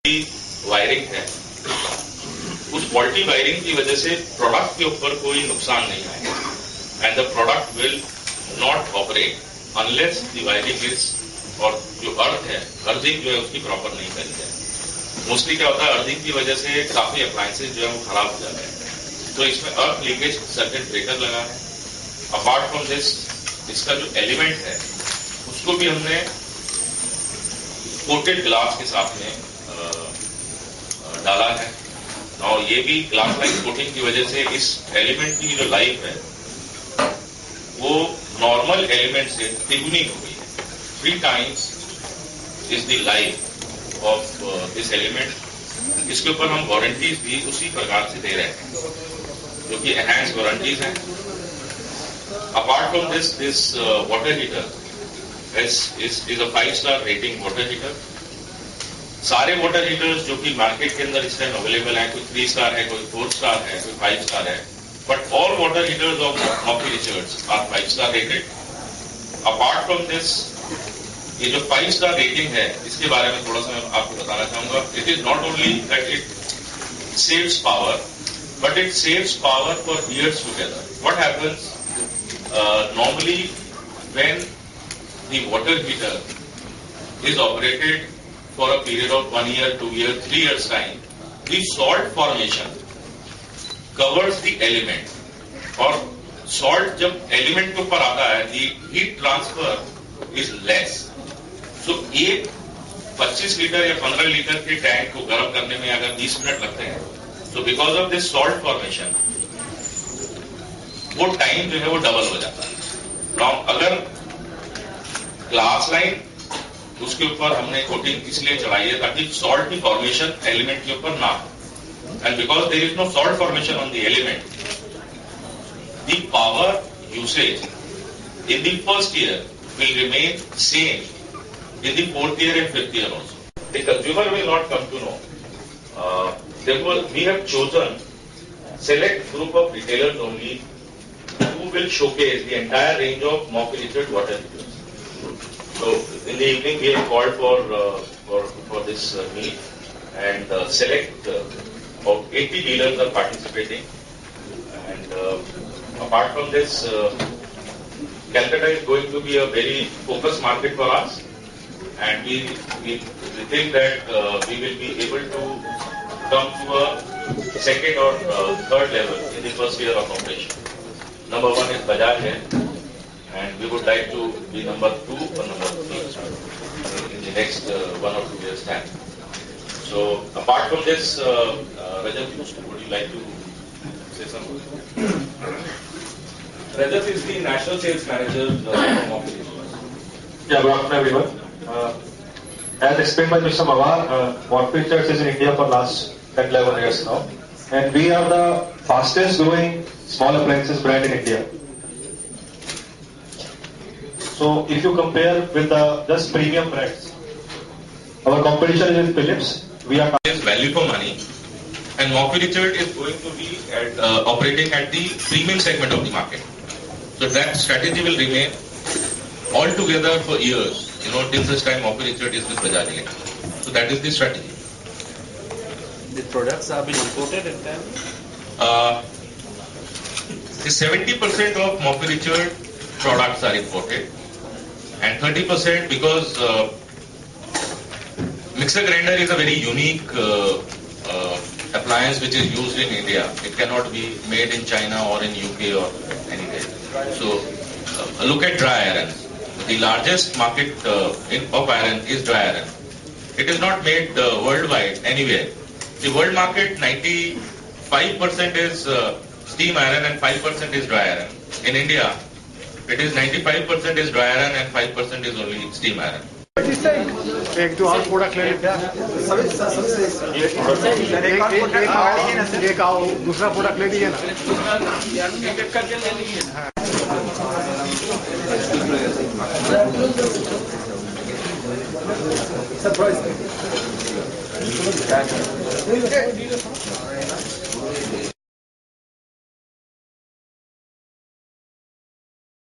Wiring है, उस faulty wiring की वजह से प्रोडक्ट के ऊपर कोई नुकसान नहीं आएगा and the product will not operate unless the wiring is, और जो अर्थ है, अर्थिंग जो है उसकी प्रॉपर नहीं करी जाए। मोस्टली क्या होता है, अर्थिंग की वजह से काफी अप्लायंसेज जो है वो खराब हो जाते हैं। तो इसमें अर्थ लीकेज सर्किट ब्रेकर लगा है। अपार्ट फ्रॉम दिस, इसका जो एलिमेंट है उसको भी हमने कोटेड ग्लास के साथ में डाला है, और ये भी ग्लास लाइट कोटिंग की वजह से इस एलिमेंट की जो लाइफ है वो नॉर्मल एलिमेंट से तिगुनी हो गई है। 3 times is the life of this element. इसके ऊपर हम वारंटीज भी उसी प्रकार से दे रहे हैं जो कि एनहांस वारंटीज हैं। Apart from this water heater is a 5-star rating water heater. सारे वाटर हीटर्स जो कि मार्केट के अंदर इस टाइम अवेलेबल है, कोई 3 स्टार है, कोई 4 स्टार है, कोई 5 स्टार है, but all water heaters of Mocky Richards are 5-star rated. Apart from this, ये जो 5-star रेटिंग है इसके बारे में थोड़ा सा मैं आपको बताना चाहूंगा। It is not only that it saves power, but it saves power for years together. What happens normally when the water heater is operated for a period of 1 year, 2 year, 3 years time, the salt formation covers the element, और salt जब element के ऊपर आता है, the heat transfer is less. So एक 25 litre या 15 litre के tank को गर्म करने में अगर 20 मिनट लगते हैं, so because of this salt formation वो टाइम जो है वो डबल हो जाता है। Now अगर ग्लास लाइन उसके ऊपर हमने कोटिंग इसलिए चढ़ाई है ताकि सॉल्ट की फॉर्मेशन एलिमेंट के ऊपर ना हो, and because there is no salt formation on the element, the power usage in the first year will remain same in the 4th year and 5th year also. The consumer will not come to know. Therefore, we have chosen select group of retailers only who will showcase the entire range of Mauke Richards water heaters. So in the evening we have called for this meet, and select about 80 dealers are participating, and apart from this, Calcutta is going to be a very focused market for us, and we think that we will be able to come to a second or third level in the first year of operation. Number 1 is Bajaj hai, and we would like to be number 2 or number 3 in the next 1 or 2 years time. So apart from this, Rajat, would you like to say something? Rajat is the National Sales Manager from Mauke Richards. Yeah, good afternoon everyone. As explained by Mr. Mawar, Mauke Richards is in India for last 10-11 years now, and we are the fastest growing small appliances brand in India. So if you compare with the just premium brands, our competition is with Philips. We are value for money, and Mauke Richards is going to be operating at the premium segment of the market. So that strategy will remain all together for years, till this time Mauke Richards is with Bajaj Electronics. So that is the strategy. The products have been imported entirely? The 70% of Mauke Richards products are imported, and 30% because mixer grinder is a very unique appliance which is used in India. It cannot be made in China or in UK or anywhere. So look at dry iron. The largest market of iron is dry iron. It is not made worldwide anywhere. The world market 95% is steam iron and 5% is dry iron. In India, it is 95% is dry iron and 5% is only steam iron. एक दो और product ले लेते एक आओ दूसरा product ले लीजिए ना। सरप्राइज